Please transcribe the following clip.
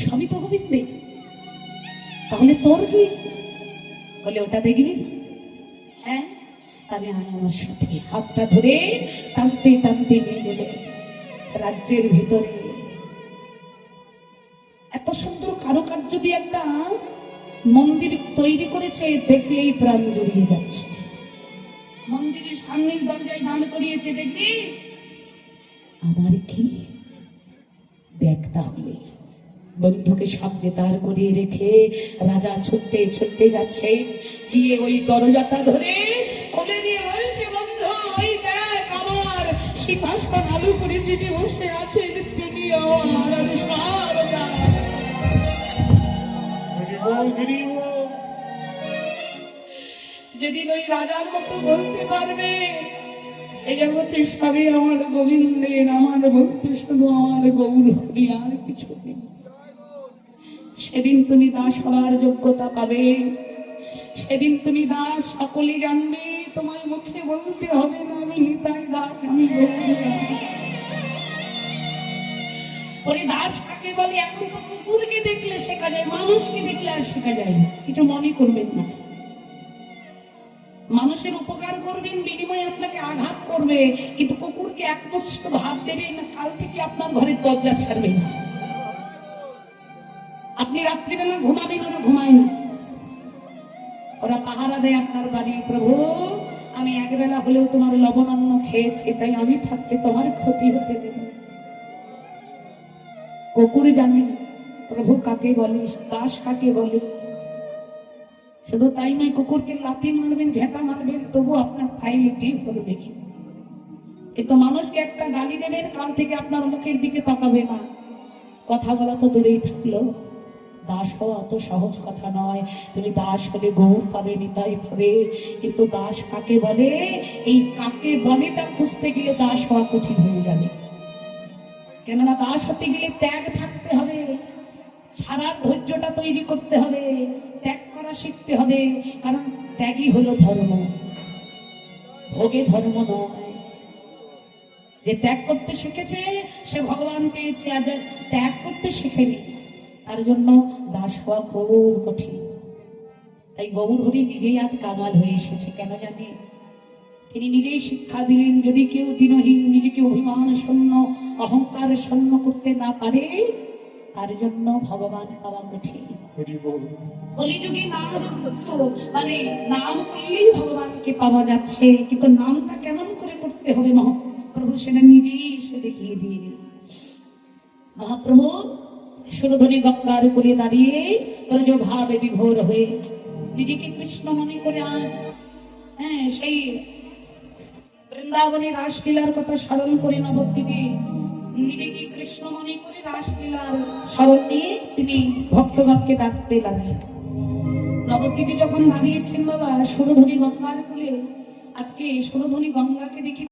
সবই তো গোবিন্দে, তাহলে তোর কি? বলে ওটা দেখবি? হ্যাঁ, তাহলে আয় আমার সাথে। হাতটা ধরে টানতে টানতে নিয়ে গেলে রাজ্যের ভিতরে। এত সুন্দর কারুকার্য দিয়ে একটা মন্দির তৈরি করেছে, দেখলেই প্রাণ জড়িয়ে যাচ্ছে। মন্দিরের সামনের দরজায় দান করিয়েছে, দেখবি? আমার কি? দেখ তাহলে। বন্ধুকে সামনে দাঁড় করিয়ে রেখে রাজা ছুটতে ছুটতে যাচ্ছে, গিয়ে ওই দরজাটা ধরে খুলে দিয়ে বলছে, বন্ধু ওই দেখ আমার সিংহাসন আলু করে যিনি বসে আছেন তিনি আমার। আমি সর্বদা যেদিন ওই রাজার মতো বলতে পারবে এই জগতে সবই আমার গোবিন্দের, আমার বলতে শুধু আমার গৌর হরি, আর কিছু নেই, সেদিন তুমি দাস হওয়ার যোগ্যতা পাবে। সেদিন তুমি দাস, সকলে জানবে, তোমার মুখে বলতে হবে না আমি নিতাই দাস, আমি গৌর। ওরে দাস কাকে বলে? এখন তো কুকুরকে দেখলে শেখা যায়, মানুষকে দেখলে আর শেখা যায় না। কিছু মনে করবেন না, মানুষের উপকার করবেন, বিনিময়ে আপনাকে আঘাত করবে, কিন্তু কুকুরকে এক মুষ্ঠ ভাত দেবেন না, কাল থেকে আপনার ঘরের দরজা ছাড়বে না। আপনি রাত্রিবেলা ঘুমাবেন, ওরা ঘুমায় না, ওরা পাহারা দেয় আপনার বাড়ি। প্রভু আমি একবেলা হলেও তোমার লবণান্ন খেয়েছি, তাই আমি থাকতে তোমার ক্ষতি হতে দেব না। কুকুর জানে প্রভু কাকে বলে, দাস কাকে বলে। শুধু তাই নয়, কুকুরকে লাথি মারবেন, ঝেঁটা মারবেন, তবু আপনার ফাইলটি ভরবে। কিন্তু মানুষকে একটা গালি দেবেন, কাল থেকে আপনার মুখের দিকে তাকাবে না। কথা বলা তো দূরেই থাকলো, দাস হওয়া অত সহজ কথা নয়। তুমি দাস হলে গৌর পাবে, নিতাই পাবে, কিন্তু দাস কাকে বলে, এই কাকে বলেটা খুঁজতে গেলে দাস হওয়া কঠিন হয়ে যাবে। কেননা দাস হতে গেলে ত্যাগ থাকতে হবে, ছাড়ার ধৈর্যটা তৈরি করতে হবে, ত্যাগ করা শিখতে হবে। কারণ ত্যাগই হলো ধর্ম, ভোগে ধর্ম নয়। যে ত্যাগ করতে শিখেছে সে ভগবান পেয়েছে, আর যে ত্যাগ করতে শিখেনি তার জন্য দাস হওয়া খুব কঠিন। তাই গৌর হরি নিজেই আজ কাঙাল হয়ে এসেছে। কেন জানে? তিনি নিজেই শিক্ষা দিলেন, যদি কেউ দিনহীন, নিজেকে অভিমান শূন্য, অহংকার শূন্য করতে না পারে, তার জন্য ভগবান পাওয়া কঠিন। কলিযুগে নাম মানে নাম করলেই ভগবানকে পাওয়া যাচ্ছে, কিন্তু নামটা কেমন করে করতে হবে মহাপ্রভু সেটা নিজেই এসে দেখিয়ে দিয়ে গেল। মহাপ্রভু সুরধনী গঙ্গার উপরে দাঁড়িয়ে রজ ভাবে বিভোর হয়ে নিজেকে কৃষ্ণ মনে করে আজ সেই বৃন্দাবনের রাসলীলার কথা স্মরণ করে নবদ্বীপে নিজেকে কৃষ্ণ মনে করে রাসলীলার স্মরণ নিয়ে তিনি ভক্তগণকে ডাকতে লাগলেন। নবদ্বীপে যখন দাঁড়িয়েছেন বাবা সুরধনী গঙ্গার কূলে, আজকে সুরধনী গঙ্গাকে দেখি